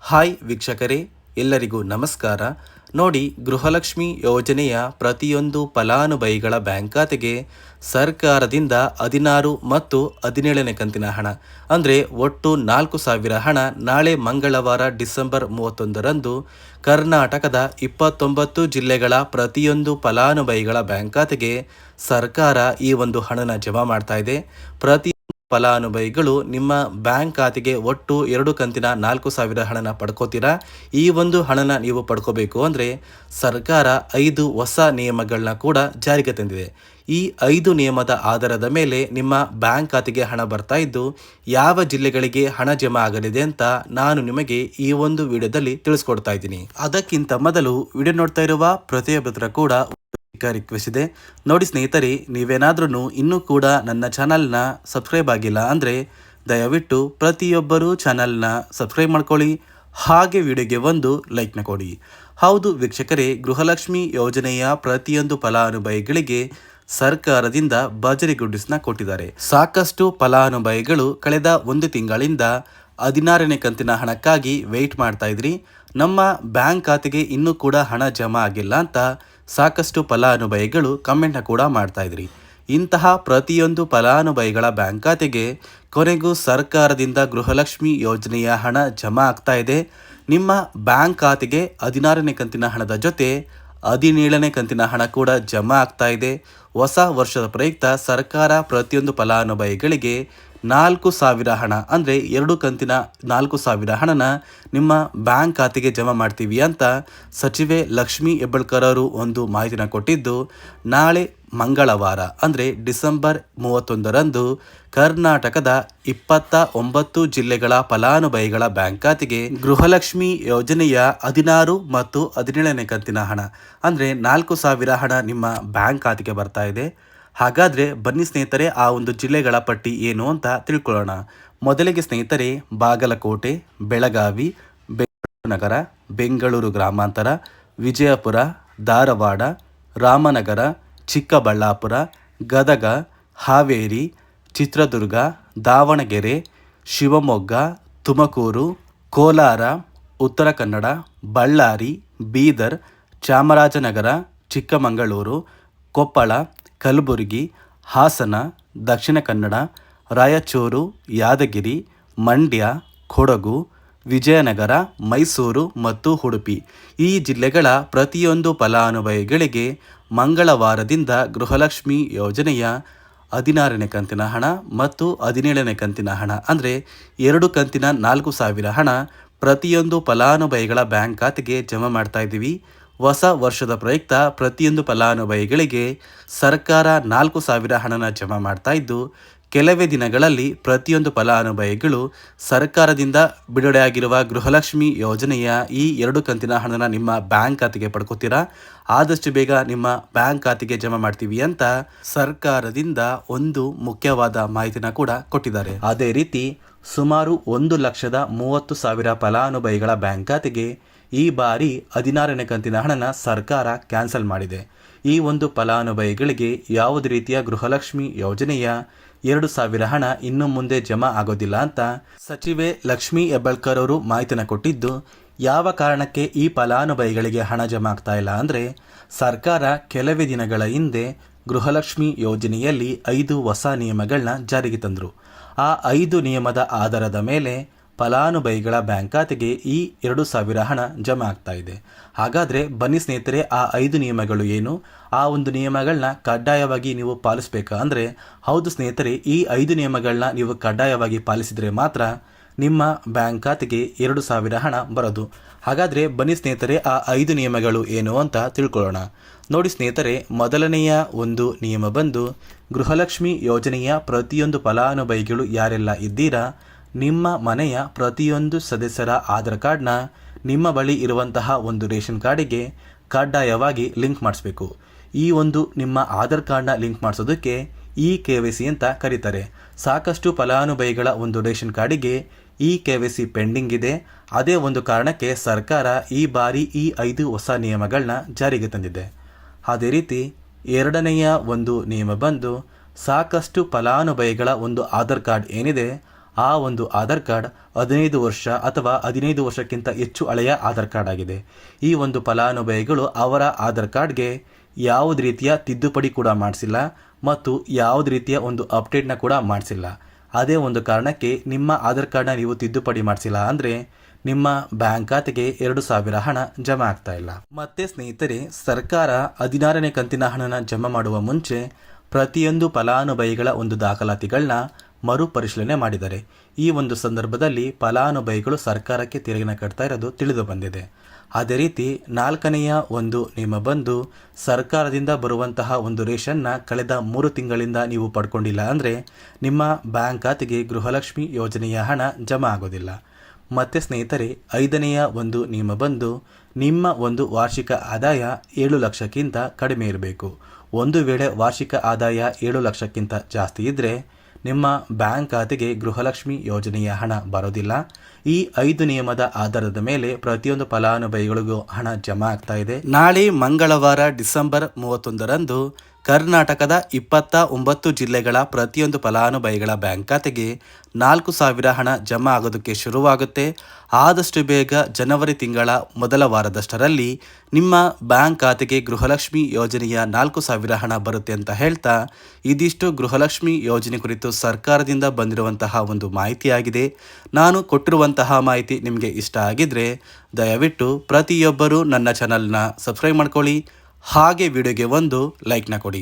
Hi ವೀಕ್ಷಕರೇ, ಎಲ್ಲರಿಗೂ ನಮಸ್ಕಾರ. ನೋಡಿ, ಗೃಹಲಕ್ಷ್ಮಿ ಯೋಜನೆಯ ಪ್ರತಿಯೊಂದು ಫಲಾನುಭವಿಗಳ ಬ್ಯಾಂಕ್ ಖಾತೆಗೆ ಸರ್ಕಾರದಿಂದ 16 ಮತ್ತು 17ನೇ ಕಂತಿನ ಹಣ ಅಂದರೆ ಒಟ್ಟು 4,000 ಹಣ ನಾಳೆ ಮಂಗಳವಾರ ಡಿಸೆಂಬರ್ 31ರಂದು ಕರ್ನಾಟಕದ 29 ಜಿಲ್ಲೆಗಳ ಪ್ರತಿಯೊಂದು ಫಲಾನುಭವಿಗಳ ಬ್ಯಾಂಕ್ ಖಾತೆಗೆ ಸರ್ಕಾರ ಈ ಒಂದು ಹಣನ ಜಮಾ ಮಾಡ್ತಾ ಇದೆ. ಪ್ರತಿ ಫಲಾನುಭವಿಗಳು ನಿಮ್ಮ ಬ್ಯಾಂಕ್ ಖಾತೆಗೆ ಒಟ್ಟು 2 ಕಂತಿನ 4,000 ಹಣನ ಪಡ್ಕೋತೀರಾ. ಈ ಒಂದು ಹಣನ ನೀವು ಪಡ್ಕೋಬೇಕು ಅಂದರೆ ಸರ್ಕಾರ 5 ಹೊಸ ನಿಯಮಗಳನ್ನ ಕೂಡ ಜಾರಿಗೆ ತಂದಿದೆ. ಈ 5 ನಿಯಮದ ಆಧಾರದ ಮೇಲೆ ನಿಮ್ಮ ಬ್ಯಾಂಕ್ ಖಾತೆಗೆ ಹಣ ಬರ್ತಾ ಇದ್ದು, ಯಾವ ಜಿಲ್ಲೆಗಳಿಗೆ ಹಣ ಜಮಾ ಆಗಲಿದೆ ಅಂತ ನಾನು ನಿಮಗೆ ಈ ಒಂದು ವಿಡಿಯೋದಲ್ಲಿ ತಿಳಿಸ್ಕೊಡ್ತಾ ಇದ್ದೀನಿ. ಅದಕ್ಕಿಂತ ಮೊದಲು ವಿಡಿಯೋ ನೋಡ್ತಾ ಇರುವ ಪ್ರತಿಯೊಬ್ಬರ ಕೂಡ ರಿಕ್ವೆಸ್ಟ್ ಇದೆ. ನೋಡಿ ಸ್ನೇಹಿತರೆ, ನೀವೇನಾದ್ರೂ ಇನ್ನೂ ಕೂಡ ನನ್ನ ಚಾನಲ್ನ ಸಬ್ಸ್ಕ್ರೈಬ್ ಆಗಿಲ್ಲ ಅಂದರೆ ದಯವಿಟ್ಟು ಪ್ರತಿಯೊಬ್ಬರು ಚಾನಲ್ನ ಸಬ್ಸ್ಕ್ರೈಬ್ ಮಾಡ್ಕೊಳ್ಳಿ, ಹಾಗೆ ವಿಡಿಯೋಗೆ ಒಂದು ಲೈಕ್ನ ಕೊಡಿ. ಹೌದು ವೀಕ್ಷಕರೇ, ಗೃಹಲಕ್ಷ್ಮಿ ಯೋಜನೆಯ ಪ್ರತಿಯೊಂದು ಫಲಾನುಭವಿಗಳಿಗೆ ಸರ್ಕಾರದಿಂದ ಭರ್ಜರಿ ಗುಡ್ಡಿಸ್ನ ಕೊಟ್ಟಿದ್ದಾರೆ. ಸಾಕಷ್ಟು ಫಲಾನುಭವಿಗಳು ಕಳೆದ 1 ತಿಂಗಳಿಂದ 16ನೇ ಕಂತಿನ ಹಣಕ್ಕಾಗಿ ವೆಯ್ಟ್ ಮಾಡ್ತಾ ಇದ್ರಿ. ನಮ್ಮ ಬ್ಯಾಂಕ್ ಖಾತೆಗೆ ಇನ್ನೂ ಕೂಡ ಹಣ ಜಮಾ ಆಗಿಲ್ಲ ಅಂತ ಸಾಕಷ್ಟು ಫಲಾನುಭವಿಗಳು ಕಮೆಂಟ್ನ ಕೂಡ ಮಾಡ್ತಾ ಇದ್ರಿ. ಇಂತಹ ಪ್ರತಿಯೊಂದು ಫಲಾನುಭವಿಗಳ ಬ್ಯಾಂಕ್ ಖಾತೆಗೆ ಕೊನೆಗೂ ಸರ್ಕಾರದಿಂದ ಗೃಹಲಕ್ಷ್ಮಿ ಯೋಜನೆಯ ಹಣ ಜಮಾ ಆಗ್ತಾ ಇದೆ. ನಿಮ್ಮ ಬ್ಯಾಂಕ್ ಖಾತೆಗೆ 16ನೇ ಕಂತಿನ ಹಣದ ಜೊತೆ 17ನೇ ಕಂತಿನ ಹಣ ಕೂಡ ಜಮಾ ಆಗ್ತಾ ಇದೆ. ಹೊಸ ವರ್ಷದ ಪ್ರಯುಕ್ತ ಸರ್ಕಾರ ಪ್ರತಿಯೊಂದು ಫಲಾನುಭವಿಗಳಿಗೆ 4,000 ಹಣ ಅಂದರೆ 2 ಕಂತಿನ 4,000 ಹಣನ ನಿಮ್ಮ ಬ್ಯಾಂಕ್ ಖಾತೆಗೆ ಜಮಾ ಮಾಡ್ತೀವಿ ಅಂತ ಸಚಿವೆ ಲಕ್ಷ್ಮೀ ಹೆಬ್ಬಾಳ್ಕರ್ ಅವರು ಒಂದು ಮಾಹಿತಿನ ಕೊಟ್ಟಿದ್ದು, ನಾಳೆ ಮಂಗಳವಾರ ಅಂದರೆ ಡಿಸೆಂಬರ್ 31ರಂದು ಕರ್ನಾಟಕದ 29 ಜಿಲ್ಲೆಗಳ ಫಲಾನುಭವಿಗಳ ಬ್ಯಾಂಕ್ ಖಾತೆಗೆ ಗೃಹಲಕ್ಷ್ಮಿ ಯೋಜನೆಯ 16 ಮತ್ತು 17ನೇ ಕಂತಿನ ಹಣ ಅಂದರೆ 4,000 ಹಣ ನಿಮ್ಮ ಬ್ಯಾಂಕ್ ಖಾತೆಗೆ ಬರ್ತಾ ಇದೆ. ಹಾಗಾದರೆ ಬನ್ನಿ ಸ್ನೇಹಿತರೆ, ಆ ಒಂದು ಜಿಲ್ಲೆಗಳ ಪಟ್ಟಿ ಏನು ಅಂತ ತಿಳ್ಕೊಳ್ಳೋಣ. ಮೊದಲಿಗೆ ಸ್ನೇಹಿತರೆ, ಬಾಗಲಕೋಟೆ, ಬೆಳಗಾವಿ, ಬೆಂಗಳೂರು ನಗರ, ಬೆಂಗಳೂರು ಗ್ರಾಮಾಂತರ, ವಿಜಯಪುರ, ಧಾರವಾಡ, ರಾಮನಗರ, ಚಿಕ್ಕಬಳ್ಳಾಪುರ, ಗದಗ, ಹಾವೇರಿ, ಚಿತ್ರದುರ್ಗ, ದಾವಣಗೆರೆ, ಶಿವಮೊಗ್ಗ, ತುಮಕೂರು, ಕೋಲಾರ, ಉತ್ತರ ಕನ್ನಡ, ಬಳ್ಳಾರಿ, ಬೀದರ್, ಚಾಮರಾಜನಗರ, ಚಿಕ್ಕಮಗಳೂರು, ಕೊಪ್ಪಳ, ಕಲಬುರಗಿ, ಹಾಸನ, ದಕ್ಷಿಣ ಕನ್ನಡ, ರಾಯಚೂರು, ಯಾದಗಿರಿ, ಮಂಡ್ಯ, ಕೊಡಗು, ವಿಜಯನಗರ, ಮೈಸೂರು ಮತ್ತು ಉಡುಪಿ ಈ ಜಿಲ್ಲೆಗಳ ಪ್ರತಿಯೊಂದು ಫಲಾನುಭವಿಗಳಿಗೆ ಮಂಗಳವಾರದಿಂದ ಗೃಹಲಕ್ಷ್ಮಿ ಯೋಜನೆಯ 16ನೇ ಕಂತಿನ ಹಣ ಮತ್ತು 17ನೇ ಕಂತಿನ ಹಣ ಅಂದರೆ 2 ಕಂತಿನ 4,000 ಹಣ ಪ್ರತಿಯೊಂದು ಫಲಾನುಭವಿಗಳ ಬ್ಯಾಂಕ್ ಖಾತೆಗೆ ಜಮಾ ಮಾಡ್ತಾ ಇದ್ದೀವಿ. ಹೊಸ ವರ್ಷದ ಪ್ರಯುಕ್ತ ಪ್ರತಿಯೊಂದು ಫಲಾನುಭವಿಗಳಿಗೆ ಸರ್ಕಾರ 4,000 ಹಣನ ಜಮಾ ಮಾಡ್ತಾ ಇದ್ದು, ಕೆಲವೇ ದಿನಗಳಲ್ಲಿ ಪ್ರತಿಯೊಂದು ಫಲಾನುಭವಿಗಳು ಸರ್ಕಾರದಿಂದ ಬಿಡುಗಡೆಯಾಗಿರುವ ಗೃಹಲಕ್ಷ್ಮಿ ಯೋಜನೆಯ ಈ 2 ಕಂತಿನ ಹಣನ ನಿಮ್ಮ ಬ್ಯಾಂಕ್ ಖಾತೆಗೆ ಪಡ್ಕೋತೀರಾ. ಆದಷ್ಟು ಬೇಗ ನಿಮ್ಮ ಬ್ಯಾಂಕ್ ಖಾತೆಗೆ ಜಮಾ ಮಾಡ್ತೀವಿ ಅಂತ ಸರ್ಕಾರದಿಂದ ಒಂದು ಮುಖ್ಯವಾದ ಮಾಹಿತಿನ ಕೂಡ ಕೊಟ್ಟಿದ್ದಾರೆ. ಅದೇ ರೀತಿ ಸುಮಾರು 1,30,000 ಫಲಾನುಭವಿಗಳ ಬ್ಯಾಂಕ್ ಖಾತೆಗೆ ಈ ಬಾರಿ 16ನೇ ಕಂತಿನ ಹಣನ ಸರ್ಕಾರ ಕ್ಯಾನ್ಸಲ್ ಮಾಡಿದೆ. ಈ ಒಂದು ಫಲಾನುಭವಿಗಳಿಗೆ ಯಾವುದೇ ರೀತಿಯ ಗೃಹಲಕ್ಷ್ಮಿ ಯೋಜನೆಯ 2,000 ಹಣ ಇನ್ನು ಮುಂದೆ ಜಮಾ ಆಗೋದಿಲ್ಲ ಅಂತ ಸಚಿವೆ ಲಕ್ಷ್ಮೀ ಹೆಬ್ಬಾಳ್ಕರ್ ಅವರು ಮಾಹಿತಿನ ಕೊಟ್ಟಿದ್ದು, ಯಾವ ಕಾರಣಕ್ಕೆ ಈ ಫಲಾನುಭವಿಗಳಿಗೆ ಹಣ ಜಮಾ ಆಗ್ತಾ ಇಲ್ಲ ಅಂದರೆ ಸರ್ಕಾರ ಕೆಲವೇ ದಿನಗಳ ಹಿಂದೆ ಗೃಹಲಕ್ಷ್ಮಿ ಯೋಜನೆಯಲ್ಲಿ 5 ಹೊಸ ನಿಯಮಗಳನ್ನ ಜಾರಿಗೆ ತಂದರು. ಆ 5 ನಿಯಮದ ಆಧಾರದ ಮೇಲೆ ಫಲಾನುಭವಿಗಳ ಬ್ಯಾಂಕ್ ಖಾತೆಗೆ ಈ 2,000 ಹಣ ಜಮಾ ಆಗ್ತಾ ಇದೆ. ಹಾಗಾದರೆ ಬನ್ನಿ ಸ್ನೇಹಿತರೆ, ಆ 5 ನಿಯಮಗಳು ಏನು, ಆ ಒಂದು ನಿಯಮಗಳನ್ನ ಕಡ್ಡಾಯವಾಗಿ ನೀವು ಪಾಲಿಸಬೇಕಾ ಅಂದರೆ ಹೌದು ಸ್ನೇಹಿತರೆ, ಈ 5 ನಿಯಮಗಳನ್ನ ನೀವು ಕಡ್ಡಾಯವಾಗಿ ಪಾಲಿಸಿದರೆ ಮಾತ್ರ ನಿಮ್ಮ ಬ್ಯಾಂಕ್ ಖಾತೆಗೆ 2,000 ಹಣ ಬರೋದು. ಹಾಗಾದರೆ ಬನ್ನಿ ಸ್ನೇಹಿತರೆ, ಆ 5 ನಿಯಮಗಳು ಏನು ಅಂತ ತಿಳ್ಕೊಳ್ಳೋಣ. ನೋಡಿ ಸ್ನೇಹಿತರೆ, ಮೊದಲನೆಯ ಒಂದು ನಿಯಮ ಬಂದು ಗೃಹಲಕ್ಷ್ಮಿ ಯೋಜನೆಯ ಪ್ರತಿಯೊಂದು ಫಲಾನುಭವಿಗಳು ಯಾರೆಲ್ಲ ಇದ್ದೀರಾ, ನಿಮ್ಮ ಮನೆಯ ಪ್ರತಿಯೊಂದು ಸದಸ್ಯರ ಆಧಾರ್ ಕಾರ್ಡ್ನ ನಿಮ್ಮ ಬಳಿ ಇರುವಂತಹ ಒಂದು ರೇಷನ್ ಕಾರ್ಡಿಗೆ ಕಡ್ಡಾಯವಾಗಿ ಲಿಂಕ್ ಮಾಡಿಸ್ಬೇಕು. ಈ ಒಂದು ನಿಮ್ಮ ಆಧಾರ್ ಕಾರ್ಡ್ನ ಲಿಂಕ್ ಮಾಡಿಸೋದಕ್ಕೆ KYC ಅಂತ ಕರೀತಾರೆ. ಸಾಕಷ್ಟು ಫಲಾನುಭವಿಗಳ ಒಂದು ರೇಷನ್ ಕಾರ್ಡಿಗೆ KYC ಪೆಂಡಿಂಗ್ ಇದೆ. ಅದೇ ಒಂದು ಕಾರಣಕ್ಕೆ ಸರ್ಕಾರ ಈ ಬಾರಿ ಈ 5 ಹೊಸ ನಿಯಮಗಳನ್ನ ಜಾರಿಗೆ ತಂದಿದೆ. ಅದೇ ರೀತಿ ಎರಡನೆಯ ಒಂದು ನಿಯಮ ಬಂದು ಸಾಕಷ್ಟು ಫಲಾನುಭವಿಗಳ ಒಂದು ಆಧಾರ್ ಕಾರ್ಡ್ ಏನಿದೆ, ಆ ಒಂದು ಆಧಾರ್ ಕಾರ್ಡ್ 15 ವರ್ಷ ಅಥವಾ 15 ವರ್ಷಕ್ಕಿಂತ ಹೆಚ್ಚು ಹಳೆಯ ಆಧಾರ್ ಕಾರ್ಡ್ ಆಗಿದೆ. ಈ ಒಂದು ಫಲಾನುಭವಿಗಳು ಅವರ ಆಧಾರ್ ಕಾರ್ಡ್ಗೆ ಯಾವುದೇ ರೀತಿಯ ತಿದ್ದುಪಡಿ ಕೂಡ ಮಾಡಿಸಿಲ್ಲ ಮತ್ತು ಯಾವುದೇ ರೀತಿಯ ಒಂದು ಅಪ್ಡೇಟ್ನ ಕೂಡ ಮಾಡಿಸಿಲ್ಲ. ಅದೇ ಒಂದು ಕಾರಣಕ್ಕೆ ನಿಮ್ಮ ಆಧಾರ್ ಕಾರ್ಡ್ನ ನೀವು ತಿದ್ದುಪಡಿ ಮಾಡಿಸಿಲ್ಲ ಅಂದರೆ ನಿಮ್ಮ ಬ್ಯಾಂಕ್ ಖಾತೆಗೆ 2,000 ಹಣ ಜಮಾ ಆಗ್ತಾ ಇಲ್ಲ. ಮತ್ತೆ ಸ್ನೇಹಿತರೆ, ಸರ್ಕಾರ 16ನೇ ಕಂತಿನ ಹಣನ ಜಮಾ ಮಾಡುವ ಮುಂಚೆ ಪ್ರತಿಯೊಂದು ಫಲಾನುಭವಿಗಳ ಒಂದು ದಾಖಲಾತಿಗಳನ್ನ ಮರುಪರಿಶೀಲನೆ ಮಾಡಿದ್ದಾರೆ. ಈ ಒಂದು ಸಂದರ್ಭದಲ್ಲಿ ಫಲಾನುಭವಿಗಳು ಸರ್ಕಾರಕ್ಕೆ ತೆರಿಗೆನ ಕಟ್ತಾ ಇರೋದು ತಿಳಿದು ಬಂದಿದೆ. ಅದೇ ರೀತಿ 4ನೆಯ ಒಂದು ನಿಯಮ ಬಂದು ಸರ್ಕಾರದಿಂದ ಬರುವಂತಹ ಒಂದು ರೇಷನ್ನ ಕಳೆದ 3 ತಿಂಗಳಿಂದ ನೀವು ಪಡ್ಕೊಂಡಿಲ್ಲ ಅಂದರೆ ನಿಮ್ಮ ಬ್ಯಾಂಕ್ ಖಾತೆಗೆ ಗೃಹಲಕ್ಷ್ಮಿ ಯೋಜನೆಯ ಹಣ ಜಮಾ ಆಗೋದಿಲ್ಲ. ಮತ್ತು ಸ್ನೇಹಿತರೆ, 5ನೆಯ ಒಂದು ನಿಯಮ ಬಂದು ನಿಮ್ಮ ಒಂದು ವಾರ್ಷಿಕ ಆದಾಯ 7 ಲಕ್ಷಕ್ಕಿಂತ ಕಡಿಮೆ ಇರಬೇಕು. ಒಂದು ವೇಳೆ ವಾರ್ಷಿಕ ಆದಾಯ 7 ಲಕ್ಷಕ್ಕಿಂತ ಜಾಸ್ತಿ ಇದ್ದರೆ ನಿಮ್ಮ ಬ್ಯಾಂಕ್ ಖಾತೆಗೆ ಗೃಹಲಕ್ಷ್ಮಿ ಯೋಜನೆಯ ಹಣ ಬರೋದಿಲ್ಲ. ಈ 5 ನಿಯಮದ ಆಧಾರದ ಮೇಲೆ ಪ್ರತಿಯೊಂದು ಫಲಾನುಭವಿಗಳಿಗೂ ಹಣ ಜಮಾ ಆಗ್ತಾ ಇದೆ. ನಾಳೆ ಮಂಗಳವಾರ ಡಿಸೆಂಬರ್ 31ರಂದು ಕರ್ನಾಟಕದ 29 ಜಿಲ್ಲೆಗಳ ಪ್ರತಿಯೊಂದು ಫಲಾನುಭವಿಗಳ ಬ್ಯಾಂಕ್ ಖಾತೆಗೆ 4,000 ಹಣ ಜಮಾ ಆಗೋದಕ್ಕೆ ಶುರುವಾಗುತ್ತೆ. ಆದಷ್ಟು ಬೇಗ ಜನವರಿ ತಿಂಗಳ ಮೊದಲ ವಾರದಷ್ಟರಲ್ಲಿ ನಿಮ್ಮ ಬ್ಯಾಂಕ್ ಖಾತೆಗೆ ಗೃಹಲಕ್ಷ್ಮಿ ಯೋಜನೆಯ 4,000 ಹಣ ಬರುತ್ತೆ ಅಂತ ಹೇಳ್ತಾ, ಇದಿಷ್ಟು ಗೃಹಲಕ್ಷ್ಮಿ ಯೋಜನೆ ಕುರಿತು ಸರ್ಕಾರದಿಂದ ಬಂದಿರುವಂತಹ ಒಂದು ಮಾಹಿತಿಯಾಗಿದೆ. ನಾನು ಕೊಟ್ಟಿರುವಂತಹ ಮಾಹಿತಿ ನಿಮಗೆ ಇಷ್ಟ ಆಗಿದ್ರೆ ದಯವಿಟ್ಟು ಪ್ರತಿಯೊಬ್ಬರೂ ನನ್ನ ಚಾನಲ್ನ ಸಬ್ಸ್ಕ್ರೈಬ್ ಮಾಡ್ಕೊಳ್ಳಿ. ಹಾಗೆ ವಿಡಿಯೋಗೆ ಒಂದು ಲೈಕ್ನ ಕೊಡಿ.